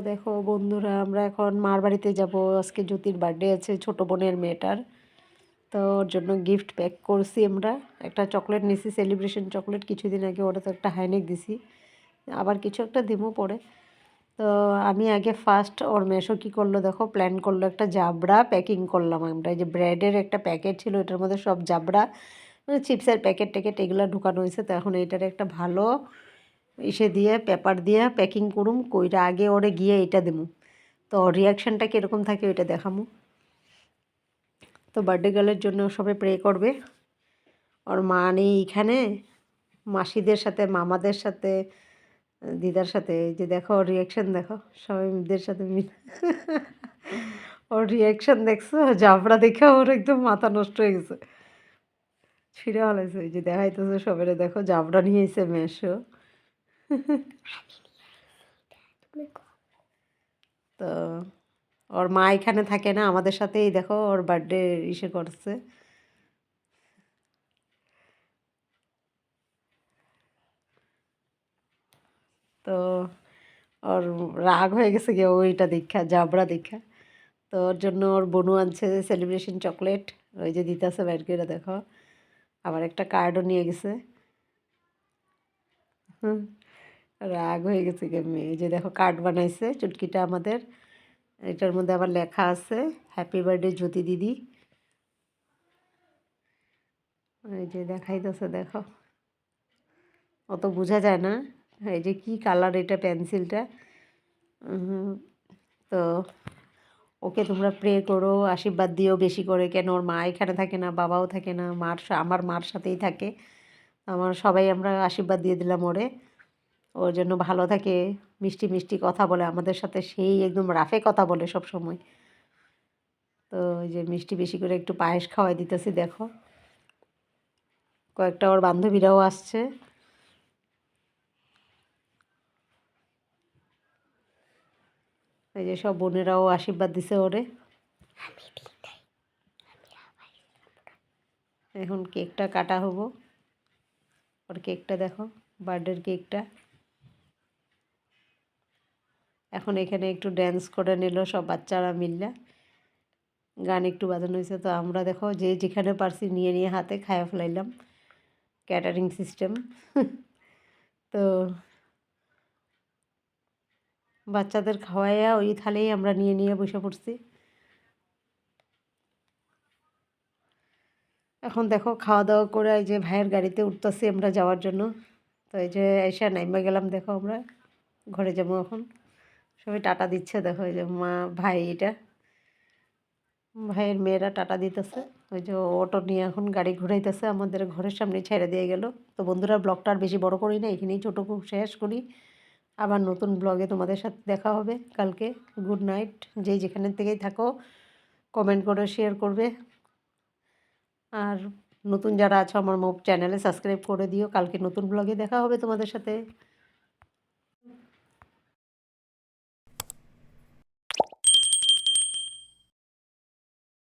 দেখো বন্ধুরা, আমরা এখন মার বাড়িতে যাব। আজকে জ্যোতির বার্থডে আছে, ছোট বোনের মেয়েটার। তো ওর জন্য গিফট প্যাক করছি আমরা। একটা চকলেট নিছি, সেলিব্রেশন চকলেট। কিছুদিন আগে ওটা তো একটা হাইনেক দিছি, আবার কিছু একটা দিমও পরে। তো আমি আগে ফার্স্ট ওর মেশো কী করলো দেখো, প্ল্যান করলো একটা জাবড়া প্যাকিং করলাম আমরা। এই যে ব্রেডের একটা প্যাকেট ছিল, এটার মধ্যে সব জাবড়া চিপসের প্যাকেট ট্যাকেট এগুলো ঢুকানো হয়েছে। তো এখন এটার একটা ভালো ইসে দিয়ে পেপার দিয়ে প্যাকিং করুম, কইরা আগে ওরে গিয়ে এটা দেবো। তো ওর রিয়াকশানটা কীরকম থাকে ওইটা দেখামু। তো বার্থডে গার্লের জন্য সবাই প্রে করবে। ওর মা নেই এইখানে, মাসিদের সাথে, মামাদের সাথে, দিদার সাথে। এই যে দেখো ওর রিয়াকশান দেখো, সবাইদের সাথে মিলে ওর রিয়াকশান দেখছো, জাবড়া দেখে ওর একদম মাথা নষ্ট হয়ে গেছে, ছিঁড়ে হলাইছে। ওই যে দেখাইতেছে সবাই, দেখো জাবড়া নিয়ে এসে মেশো। তো ওর মা এখানে থাকে না, আমাদের সাথেই দেখো ওর বার্থডে ইসে করছে। তো ওর রাগ হয়ে গেছে গিয়ে ওইটা দেখা, জাবড়া দেখা। তো ওর জন্য ওর বোনু আনছে সেলিব্রেশন চকলেট, ওই যে দিতেছে বাইর করে দেখো। আবার একটা কার্ডও নিয়ে গেছে। হুম, রাগ হয়ে গেছে গিয়ে মেয়ে। যে দেখো কার্ড বানাইছে চুটকিটা আমাদের, এটার মধ্যে আবার লেখা আছে হ্যাপি বার্থডে জ্যোতি দিদি। এই যে দেখাইতেছে দেখো, অত বোঝা যায় না। এই যে কি কালার এটা, পেন্সিলটা। তো ওকে তোমরা প্রে করো, আশীর্বাদ দিও বেশি করে। কেন ওর মা এখানে থাকে না, বাবাও থাকে না, আমার মার সাথেই থাকে। আমার সবাই আমরা আশীর্বাদ দিয়ে দিলাম ওরে, ওর জন্য ভালো থাকে, মিষ্টি মিষ্টি কথা বলে আমাদের সাথে, সেই একদম রাফে কথা বলে সব সময়। তো ওই যে মিষ্টি বেশি করে একটু পায়েস খাওয়াই দিতেছি দেখো। কয়েকটা ওর বান্ধবীরাও আসছে। এই যে সব বোনেরাও আশীর্বাদ দিছে ওরে। এখন কেকটা কাটা হবো। ওর কেকটা দেখো, বার্থডের কেকটা। এখন এখানে একটু ড্যান্স করে নিল সব বাচ্চারা মিললে, গান একটু বাজানো হয়েছে। তো আমরা দেখো যে যেখানে পারছি নিয়ে নিয়ে হাতে খাইয়া ফেলাইলাম, ক্যাটারিং সিস্টেম। তো বাচ্চাদের খাওয়াইয়া ওই থালেই আমরা নিয়ে নিয়ে বসে পড়ছি। এখন দেখো খাওয়া দাওয়া করে এই যে ভাইয়ের গাড়িতে উঠতেছি আমরা যাওয়ার জন্য। তো এই যে এসে নাইমা গেলাম দেখো, আমরা ঘরে যাবো এখন। সবাই টাটা দিচ্ছে দেখো, এই যে মা ভাই, এটা ভাইয়ের মেয়েরা টাটা দিতেছে। ওই যে অটো নিয়ে এখন গাড়ি ঘুরাইতেছে, আমাদের ঘরের সামনে ছেড়ে দিয়ে গেল। তো বন্ধুরা, ব্লগটা আর বেশি বড় করি না, এখানেই ছোটো শেষ করি। আবার নতুন ব্লগে তোমাদের সাথে দেখা হবে কালকে। Good night. যেখানের থেকেই থাকো কমেন্ট করে শেয়ার করবে। আর নতুন যারা আছো আমার চ্যানেলে সাবস্ক্রাইব করে দিও। কালকে নতুন ব্লগে দেখা হবে তোমাদের সাথে।